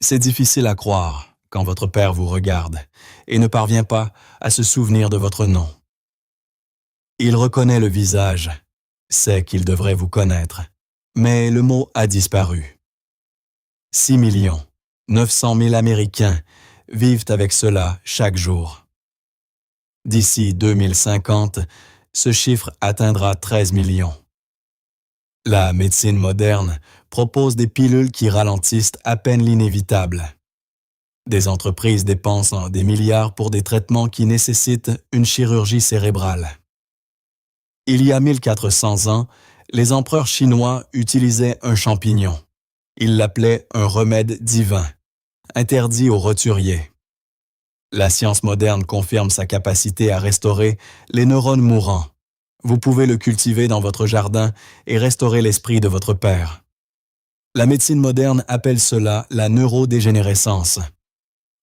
C'est difficile à croire quand votre père vous regarde et ne parvient pas à se souvenir de votre nom. Il reconnaît le visage, sait qu'il devrait vous connaître, mais le mot a disparu. 6 900 000 Américains vivent avec cela chaque jour. D'ici 2050, ce chiffre atteindra 13 millions. La médecine moderne propose des pilules qui ralentissent à peine l'inévitable. Des entreprises dépensent des milliards pour des traitements qui nécessitent une chirurgie cérébrale. Il y a 1400 ans, les empereurs chinois utilisaient un champignon. Ils l'appelaient un remède divin, interdit aux roturiers. La science moderne confirme sa capacité à restaurer les neurones mourants. Vous pouvez le cultiver dans votre jardin et restaurer l'esprit de votre père. La médecine moderne appelle cela la neurodégénérescence.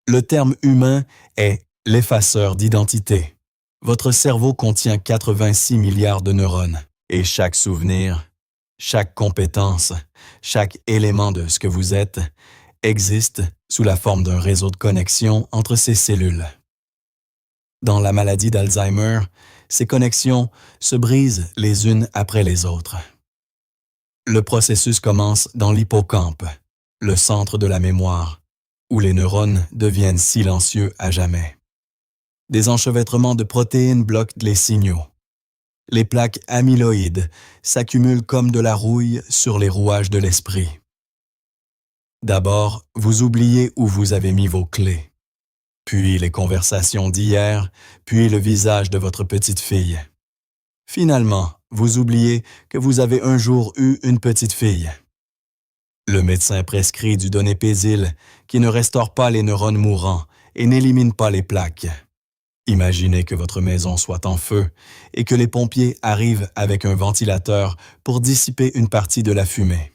Le terme humain est l'effaceur d'identité. Votre cerveau contient 86 milliards de neurones et chaque souvenir, chaque compétence, chaque élément de ce que vous êtes existe sous la forme d'un réseau de connexion entre ces cellules. Dans la maladie d'Alzheimer, ces connexions se brisent les unes après les autres. Le processus commence dans l'hippocampe, le centre de la mémoire, où les neurones deviennent silencieux à jamais. Des enchevêtrements de protéines bloquent les signaux. Les plaques amyloïdes s'accumulent comme de la rouille sur les rouages de l'esprit. D'abord, vous oubliez où vous avez mis vos clés, puis les conversations d'hier, puis le visage de votre petite fille. Finalement, vous oubliez que vous avez un jour eu une petite fille. Le médecin prescrit du donépézil qui ne restaure pas les neurones mourants et n'élimine pas les plaques. Imaginez que votre maison soit en feu et que les pompiers arrivent avec un ventilateur pour dissiper une partie de la fumée.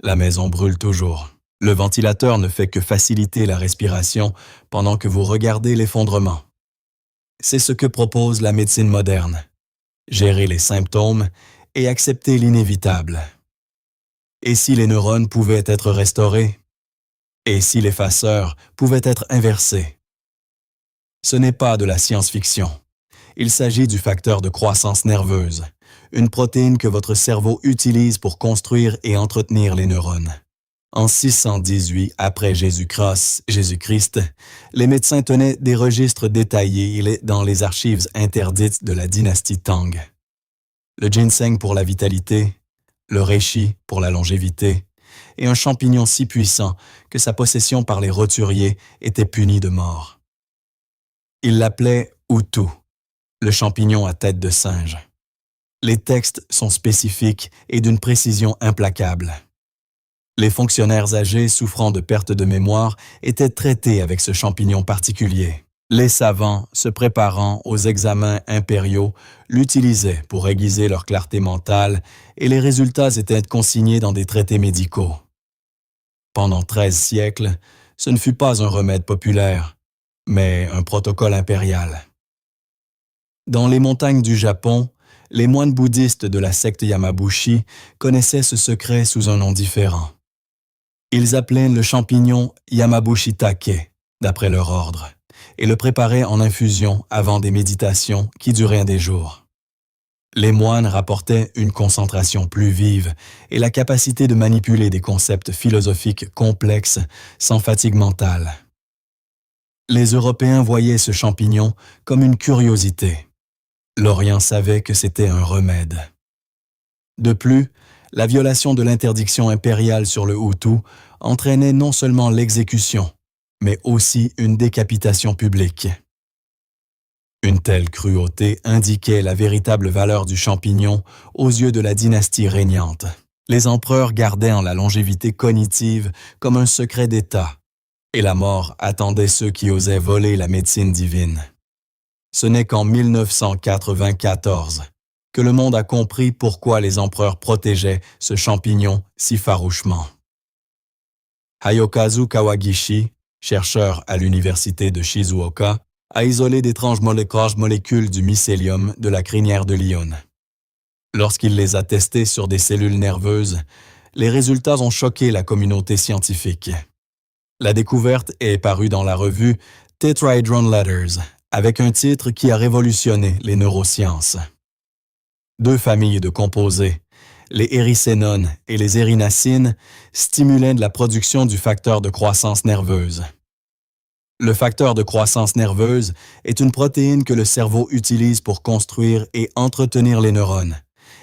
La maison brûle toujours. Le ventilateur ne fait que faciliter la respiration pendant que vous regardez l'effondrement. C'est ce que propose la médecine moderne. Gérer les symptômes et accepter l'inévitable. Et si les neurones pouvaient être restaurés? Et si l'effaceur pouvait être inversé? Ce n'est pas de la science-fiction. Il s'agit du facteur de croissance nerveuse, une protéine que votre cerveau utilise pour construire et entretenir les neurones. En 618 après Jésus-Christ, les médecins tenaient des registres détaillés dans les archives interdites de la dynastie Tang. Le ginseng pour la vitalité, le reishi pour la longévité, et un champignon si puissant que sa possession par les roturiers était punie de mort. Ils l'appelaient Utu, le champignon à tête de singe. Les textes sont spécifiques et d'une précision implacable. Les fonctionnaires âgés souffrant de perte de mémoire étaient traités avec ce champignon particulier. Les savants, se préparant aux examens impériaux, l'utilisaient pour aiguiser leur clarté mentale et les résultats étaient consignés dans des traités médicaux. Pendant 13 siècles, ce ne fut pas un remède populaire, mais un protocole impérial. Dans les montagnes du Japon, les moines bouddhistes de la secte Yamabushi connaissaient ce secret sous un nom différent. Ils appelaient le champignon Yamabushi-take, d'après leur ordre, et le préparaient en infusion avant des méditations qui duraient des jours. Les moines rapportaient une concentration plus vive et la capacité de manipuler des concepts philosophiques complexes sans fatigue mentale. Les Européens voyaient ce champignon comme une curiosité. L'Orient savait que c'était un remède. De plus, la violation de l'interdiction impériale sur le Hutu entraînait non seulement l'exécution, mais aussi une décapitation publique. Une telle cruauté indiquait la véritable valeur du champignon aux yeux de la dynastie régnante. Les empereurs gardaient en la longévité cognitive comme un secret d'État, et la mort attendait ceux qui osaient voler la médecine divine. Ce n'est qu'en 1994 que le monde a compris pourquoi les empereurs protégeaient ce champignon si farouchement. Hayokazu Kawagishi, chercheur à l'université de Shizuoka, a isolé d'étranges molécules du mycélium de la crinière de Lyon. Lorsqu'il les a testées sur des cellules nerveuses, les résultats ont choqué la communauté scientifique. La découverte est parue dans la revue Tetrahedron Letters, avec un titre qui a révolutionné les neurosciences. Deux familles de composés, les éricénones et les érinacines, stimulaient la production du facteur de croissance nerveuse. Le facteur de croissance nerveuse est une protéine que le cerveau utilise pour construire et entretenir les neurones,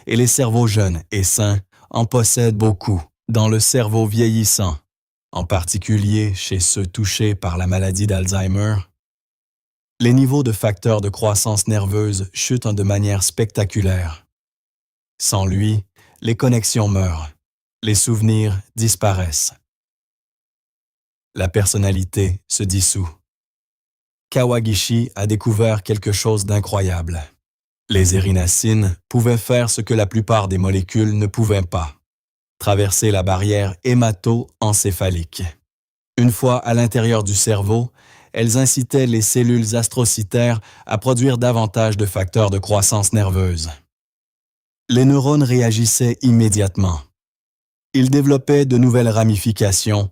et les cerveaux jeunes et sains en possèdent beaucoup dans le cerveau vieillissant, en particulier chez ceux touchés par la maladie d'Alzheimer. Les niveaux de facteurs de croissance nerveuse chutent de manière spectaculaire. Sans lui, les connexions meurent, les souvenirs disparaissent. La personnalité se dissout. Kawagishi a découvert quelque chose d'incroyable. Les érinacines pouvaient faire ce que la plupart des molécules ne pouvaient pas, traverser la barrière hémato-encéphalique. Une fois à l'intérieur du cerveau, elles incitaient les cellules astrocytaires à produire davantage de facteurs de croissance nerveuse. Les neurones réagissaient immédiatement. Ils développaient de nouvelles ramifications,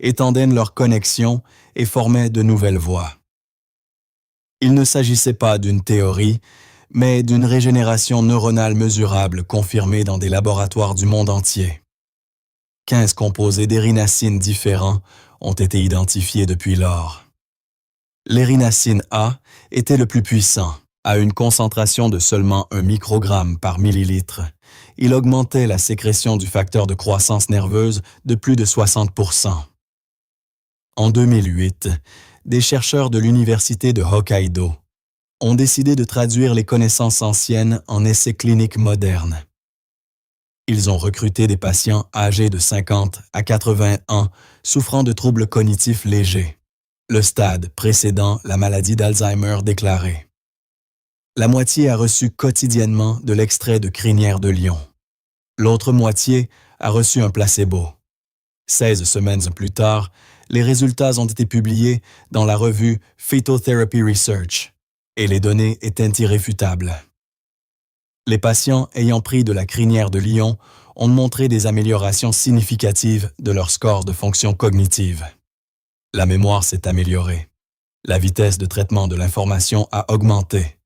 étendaient leurs connexions et formaient de nouvelles voies. Il ne s'agissait pas d'une théorie, mais d'une régénération neuronale mesurable confirmée dans des laboratoires du monde entier. 15 composés d'érinacines différents ont été identifiés depuis lors. L'érinacine A était le plus puissant. À une concentration de seulement 1 microgramme par millilitre, il augmentait la sécrétion du facteur de croissance nerveuse de plus de 60%. En 2008, des chercheurs de l'Université de Hokkaido ont décidé de traduire les connaissances anciennes en essais cliniques modernes. Ils ont recruté des patients âgés de 50 à 80 ans souffrant de troubles cognitifs légers, le stade précédant la maladie d'Alzheimer déclarée. La moitié a reçu quotidiennement de l'extrait de crinière de lion. L'autre moitié a reçu un placebo. 16 semaines plus tard, les résultats ont été publiés dans la revue Phytotherapy Research et les données étaient irréfutables. Les patients ayant pris de la crinière de lion ont montré des améliorations significatives de leur score de fonction cognitive. La mémoire s'est améliorée. La vitesse de traitement de l'information a augmenté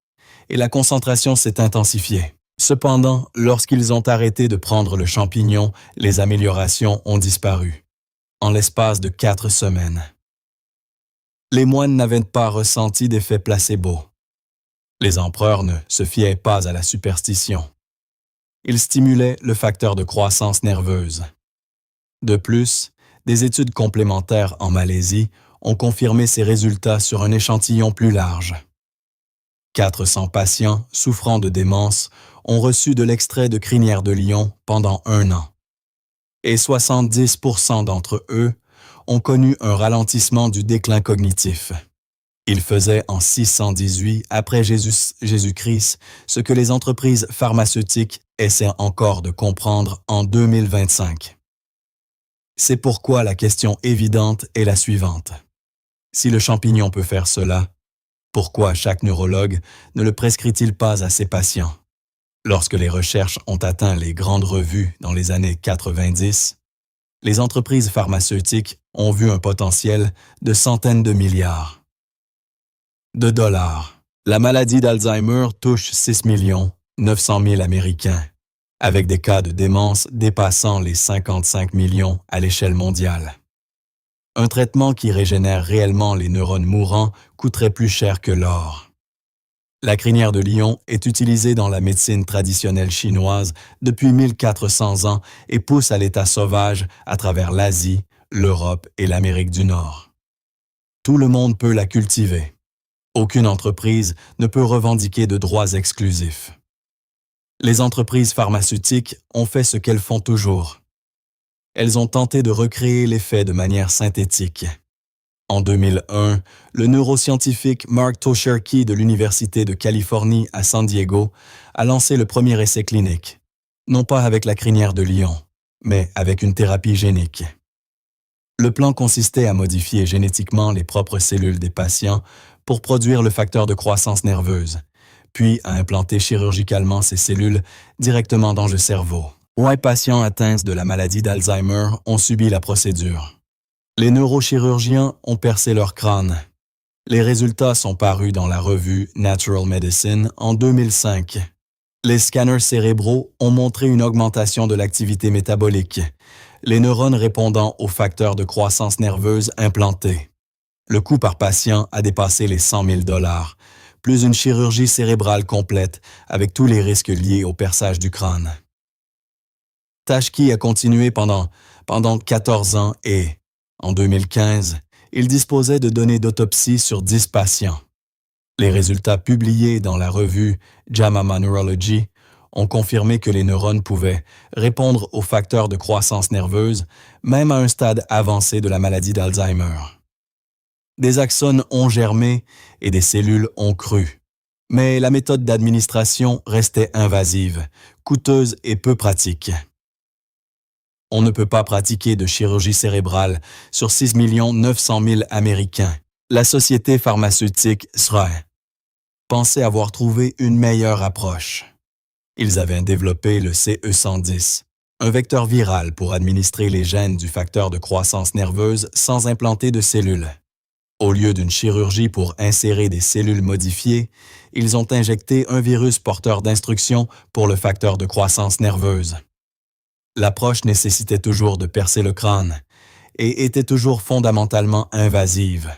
et la concentration s'est intensifiée. Cependant, lorsqu'ils ont arrêté de prendre le champignon, les améliorations ont disparu, en l'espace de 4 semaines. Les moines n'avaient pas ressenti d'effet placebo. Les empereurs ne se fiaient pas à la superstition. Ils stimulaient le facteur de croissance nerveuse. De plus, des études complémentaires en Malaisie ont confirmé ces résultats sur un échantillon plus large. 400 patients souffrant de démence ont reçu de l'extrait de crinière de lion pendant 1 an. Et 70% d'entre eux ont connu un ralentissement du déclin cognitif. Ils faisaient en 618 après Jésus-Christ ce que les entreprises pharmaceutiques essaient encore de comprendre en 2025. C'est pourquoi la question évidente est la suivante. Si le champignon peut faire cela, pourquoi chaque neurologue ne le prescrit-il pas à ses patients? Lorsque les recherches ont atteint les grandes revues dans les années 90, les entreprises pharmaceutiques ont vu un potentiel de centaines de milliards de dollars. La maladie d'Alzheimer touche 6 900 000 Américains, avec des cas de démence dépassant les 55 millions à l'échelle mondiale. Un traitement qui régénère réellement les neurones mourants coûterait plus cher que l'or. La crinière de lion est utilisée dans la médecine traditionnelle chinoise depuis 1400 ans et pousse à l'état sauvage à travers l'Asie, l'Europe et l'Amérique du Nord. Tout le monde peut la cultiver. Aucune entreprise ne peut revendiquer de droits exclusifs. Les entreprises pharmaceutiques ont fait ce qu'elles font toujours. Elles ont tenté de recréer l'effet de manière synthétique. En 2001, le neuroscientifique Mark Toscherke de l'Université de Californie à San Diego a lancé le premier essai clinique, non pas avec la crinière de lion, mais avec une thérapie génique. Le plan consistait à modifier génétiquement les propres cellules des patients pour produire le facteur de croissance nerveuse, puis à implanter chirurgicalement ces cellules directement dans le cerveau. 8 patients atteints de la maladie d'Alzheimer ont subi la procédure. Les neurochirurgiens ont percé leur crâne. Les résultats sont parus dans la revue Natural Medicine en 2005. Les scanners cérébraux ont montré une augmentation de l'activité métabolique, les neurones répondant aux facteurs de croissance nerveuse implantés. Le coût par patient a dépassé les 100 000 $, plus une chirurgie cérébrale complète avec tous les risques liés au perçage du crâne. Tashki a continué pendant 14 ans et, en 2015, il disposait de données d'autopsie sur 10 patients. Les résultats publiés dans la revue JAMA Neurology ont confirmé que les neurones pouvaient répondre aux facteurs de croissance nerveuse, même à un stade avancé de la maladie d'Alzheimer. Des axones ont germé et des cellules ont cru. Mais la méthode d'administration restait invasive, coûteuse et peu pratique. On ne peut pas pratiquer de chirurgie cérébrale sur 6 900 000 Américains. La société pharmaceutique SRA pensait avoir trouvé une meilleure approche. Ils avaient développé le CE110, un vecteur viral pour administrer les gènes du facteur de croissance nerveuse sans implanter de cellules. Au lieu d'une chirurgie pour insérer des cellules modifiées, ils ont injecté un virus porteur d'instructions pour le facteur de croissance nerveuse. L'approche nécessitait toujours de percer le crâne et était toujours fondamentalement invasive.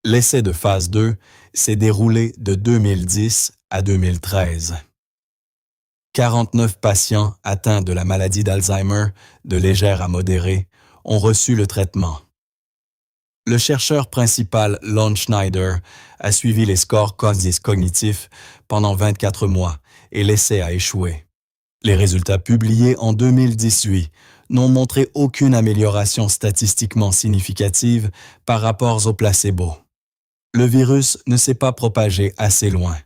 L'essai de phase 2 s'est déroulé de 2010 à 2013. 49 patients atteints de la maladie d'Alzheimer, de légère à modérée, ont reçu le traitement. Le chercheur principal Lon Schneider a suivi les scores cognitifs pendant 24 mois et l'essai a échoué. Les résultats publiés en 2018 n'ont montré aucune amélioration statistiquement significative par rapport au placebo. Le virus ne s'est pas propagé assez loin,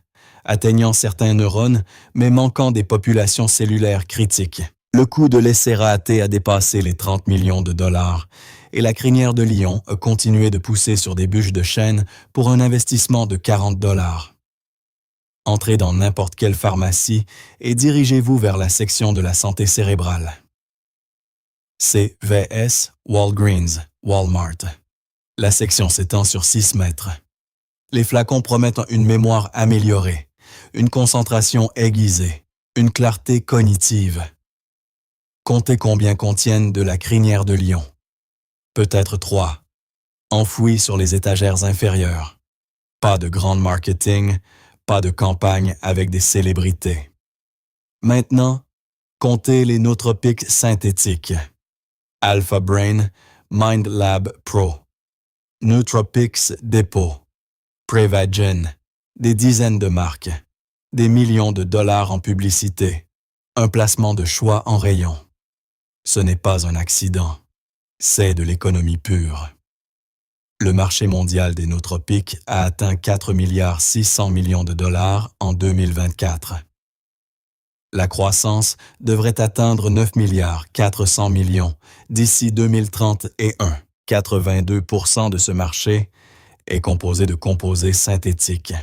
atteignant certains neurones mais manquant des populations cellulaires critiques. Le coût de l'essai raté a dépassé les 30 millions de dollars et la crinière de lion a continué de pousser sur des bûches de chêne pour un investissement de 40 $. Entrez dans n'importe quelle pharmacie et dirigez-vous vers la section de la santé cérébrale. CVS, Walgreens, Walmart. La section s'étend sur 6 mètres. Les flacons promettent une mémoire améliorée, une concentration aiguisée, une clarté cognitive. Comptez combien contiennent de la crinière de lion. Peut-être 3, enfouis sur les étagères inférieures. Pas de grand marketing, pas de campagne avec des célébrités. Maintenant, comptez les nootropiques synthétiques. Alpha Brain, Mind Lab Pro, Nootropics Depot, Prevagen, des dizaines de marques, des millions de dollars en publicité, un placement de choix en rayon. Ce n'est pas un accident, c'est de l'économie pure. Le marché mondial des nootropiques a atteint 4,6 milliards de dollars en 2024. La croissance devrait atteindre 9,4 milliards d'ici 2031. 82% de ce marché est composé de composés synthétiques.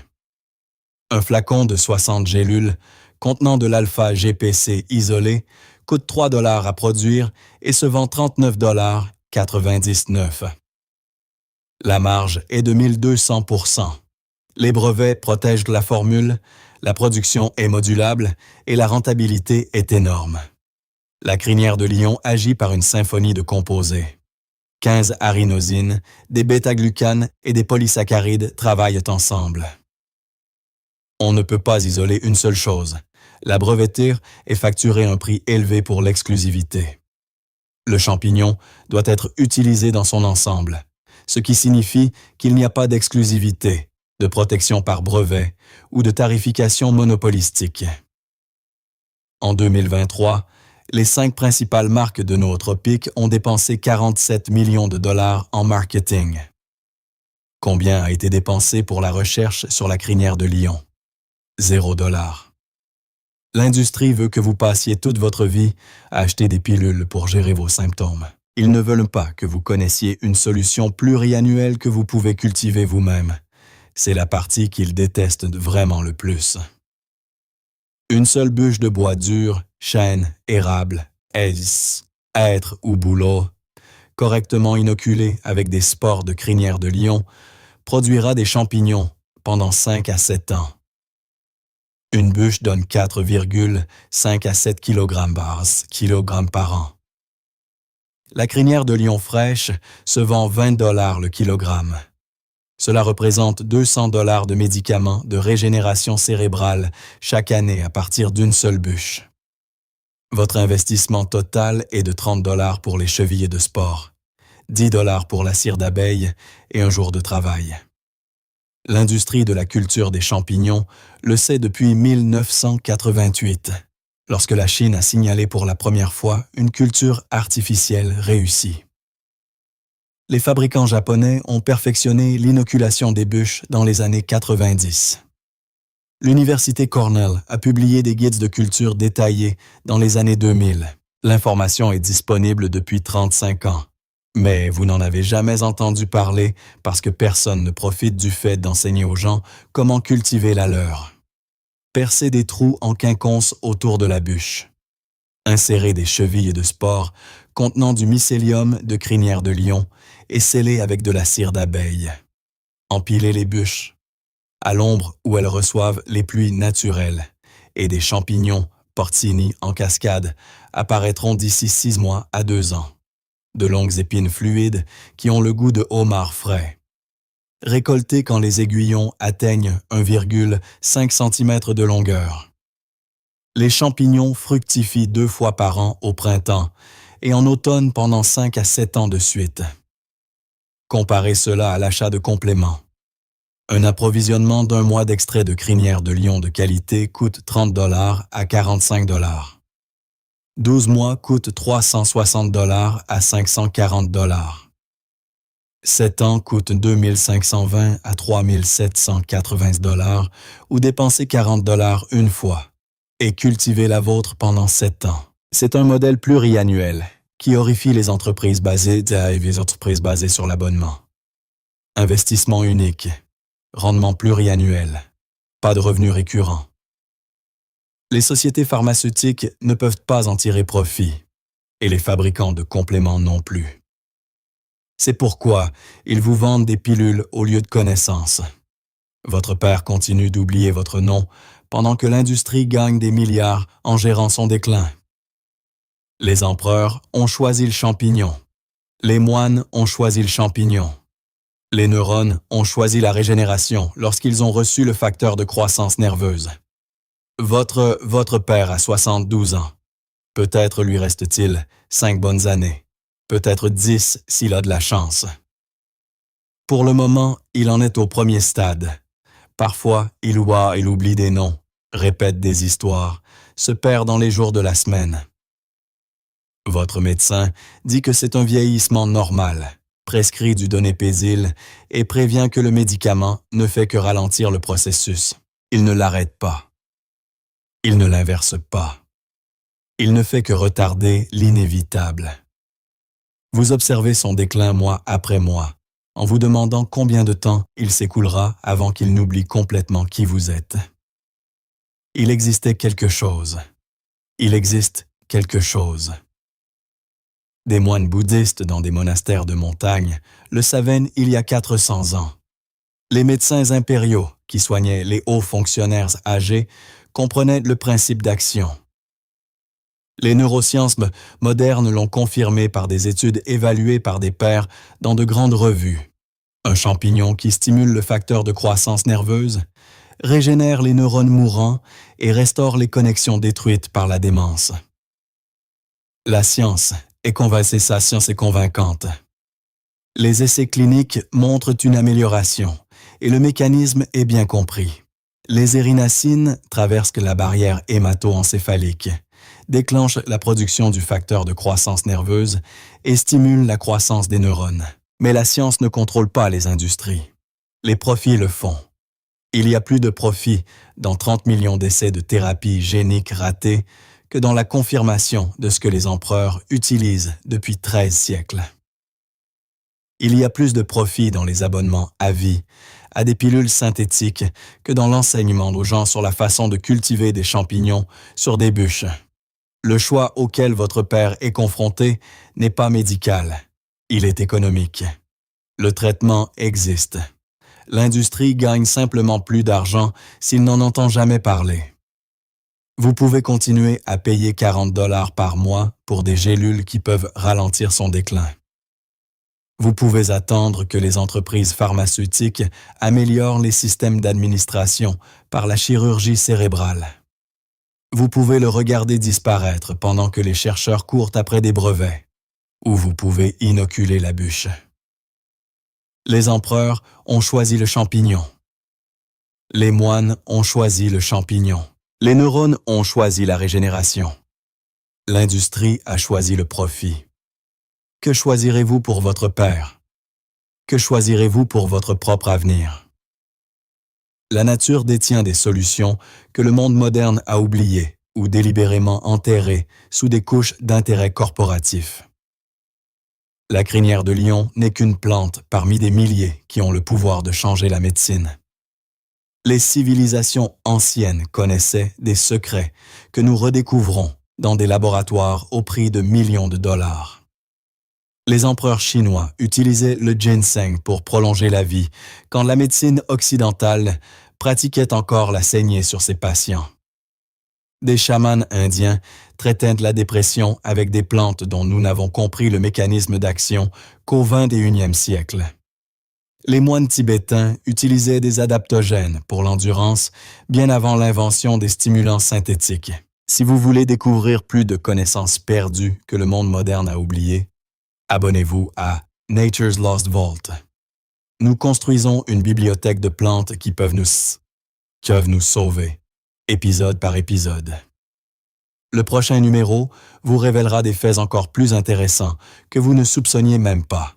Un flacon de 60 gélules contenant de l'alpha-GPC isolé coûte 3 $ à produire et se vend 39,99 $. La marge est de 1200%. Les brevets protègent la formule, la production est modulable et la rentabilité est énorme. La crinière de lion agit par une symphonie de composés. 15 arinosines, des bêta-glucanes et des polysaccharides travaillent ensemble. On ne peut pas isoler une seule chose. La breveture est facturée un prix élevé pour l'exclusivité. Le champignon doit être utilisé dans son ensemble, ce qui signifie qu'il n'y a pas d'exclusivité, de protection par brevet ou de tarification monopolistique. En 2023, les 5 principales marques de nootropiques ont dépensé 47 millions de dollars en marketing. Combien a été dépensé pour la recherche sur la crinière de lion? 0 $. L'industrie veut que vous passiez toute votre vie à acheter des pilules pour gérer vos symptômes. Ils ne veulent pas que vous connaissiez une solution pluriannuelle que vous pouvez cultiver vous-même. C'est la partie qu'ils détestent vraiment le plus. Une seule bûche de bois dur, chêne, érable, hêtre ou bouleau, correctement inoculé avec des spores de crinière de lion, produira des champignons pendant 5 à 7 ans. Une bûche donne 4,5 à 7 kg par an. La crinière de lion fraîche se vend 20 $ le kilogramme. Cela représente 200 $ de médicaments de régénération cérébrale chaque année à partir d'une seule bûche. Votre investissement total est de 30 $ pour les chevillers de sport, 10 $ pour la cire d'abeille et un jour de travail. L'industrie de la culture des champignons le sait depuis 1988, lorsque la Chine a signalé pour la première fois une culture artificielle réussie. Les fabricants japonais ont perfectionné l'inoculation des bûches dans les années 90. L'Université Cornell a publié des guides de culture détaillés dans les années 2000. L'information est disponible depuis 35 ans. Mais vous n'en avez jamais entendu parler parce que personne ne profite du fait d'enseigner aux gens comment cultiver la leur. Percez des trous en quinconce autour de la bûche. Insérez des chevilles de sport contenant du mycélium de crinière de lion et scellez avec de la cire d'abeille. Empilez les bûches à l'ombre où elles reçoivent les pluies naturelles, et des champignons porcini en cascade apparaîtront d'ici 6 mois à 2 ans. De longues épines fluides qui ont le goût de homard frais. Récoltées quand les aiguillons atteignent 1,5 cm de longueur. Les champignons fructifient 2 fois par an au printemps et en automne pendant 5 à 7 ans de suite. Comparez cela à l'achat de compléments. Un approvisionnement d'1 mois d'extrait de crinière de lion de qualité coûte 30 $ à 45 $. 12 mois coûte 360 $ à 540 $. 7 ans coûte 2520 à 3780 $ ou dépensez 40 $ une fois et cultivez la vôtre pendant 7 ans. C'est un modèle pluriannuel qui horrifie les entreprises basées sur l'abonnement. Investissement unique, rendement pluriannuel, pas de revenus récurrents. Les sociétés pharmaceutiques ne peuvent pas en tirer profit, et les fabricants de compléments non plus. C'est pourquoi ils vous vendent des pilules au lieu de connaissances. Votre père continue d'oublier votre nom pendant que l'industrie gagne des milliards en gérant son déclin. Les empereurs ont choisi le champignon. Les moines ont choisi le champignon. Les neurones ont choisi la régénération lorsqu'ils ont reçu le facteur de croissance nerveuse. Votre père a 72 ans. Peut-être lui reste-t-il 5 bonnes années. Peut-être 10 s'il a de la chance. Pour le moment, il en est au premier stade. Parfois, il oublie des noms, répète des histoires, se perd dans les jours de la semaine. Votre médecin dit que c'est un vieillissement normal, prescrit du donépézil et prévient que le médicament ne fait que ralentir le processus. Il ne l'arrête pas. Il ne l'inverse pas. Il ne fait que retarder l'inévitable. Vous observez son déclin mois après mois, en vous demandant combien de temps il s'écoulera avant qu'il n'oublie complètement qui vous êtes. Il existait quelque chose. Il existe quelque chose. Des moines bouddhistes dans des monastères de montagne le savaient il y a 400 ans. Les médecins impériaux qui soignaient les hauts fonctionnaires âgés comprenaient le principe d'action. Les neurosciences modernes l'ont confirmé par des études évaluées par des pairs dans de grandes revues. Un champignon qui stimule le facteur de croissance nerveuse, régénère les neurones mourants et restaure les connexions détruites par la démence. La science est convaincante. Les essais cliniques montrent une amélioration et le mécanisme est bien compris. Les érinacines traversent la barrière hémato-encéphalique, déclenchent la production du facteur de croissance nerveuse et stimulent la croissance des neurones. Mais la science ne contrôle pas les industries. Les profits le font. Il y a plus de profits dans 30 millions d'essais de thérapie génique ratés que dans la confirmation de ce que les empereurs utilisent depuis 13 siècles. Il y a plus de profits dans les abonnements à vie à des pilules synthétiques que dans l'enseignement aux gens sur la façon de cultiver des champignons sur des bûches. Le choix auquel votre père est confronté n'est pas médical. Il est économique. Le traitement existe. L'industrie gagne simplement plus d'argent s'il n'en entend jamais parler. Vous pouvez continuer à payer 40 $ par mois pour des gélules qui peuvent ralentir son déclin. Vous pouvez attendre que les entreprises pharmaceutiques améliorent les systèmes d'administration par la chirurgie cérébrale. Vous pouvez le regarder disparaître pendant que les chercheurs courent après des brevets, ou vous pouvez inoculer la bûche. Les empereurs ont choisi le champignon. Les moines ont choisi le champignon. Les neurones ont choisi la régénération. L'industrie a choisi le profit. Que choisirez-vous pour votre père? Que choisirez-vous pour votre propre avenir? La nature détient des solutions que le monde moderne a oubliées ou délibérément enterrées sous des couches d'intérêts corporatifs. La crinière de lion n'est qu'une plante parmi des milliers qui ont le pouvoir de changer la médecine. Les civilisations anciennes connaissaient des secrets que nous redécouvrons dans des laboratoires au prix de millions de dollars. Les empereurs chinois utilisaient le ginseng pour prolonger la vie, quand la médecine occidentale pratiquait encore la saignée sur ses patients. Des chamans indiens traitaient de la dépression avec des plantes dont nous n'avons compris le mécanisme d'action qu'au XXIe siècle. Les moines tibétains utilisaient des adaptogènes pour l'endurance bien avant l'invention des stimulants synthétiques. Si vous voulez découvrir plus de connaissances perdues que le monde moderne a oubliées, abonnez-vous à Nature's Lost Vault. Nous construisons une bibliothèque de plantes qui peuvent nous sauver, épisode par épisode. Le prochain numéro vous révélera des faits encore plus intéressants que vous ne soupçonniez même pas.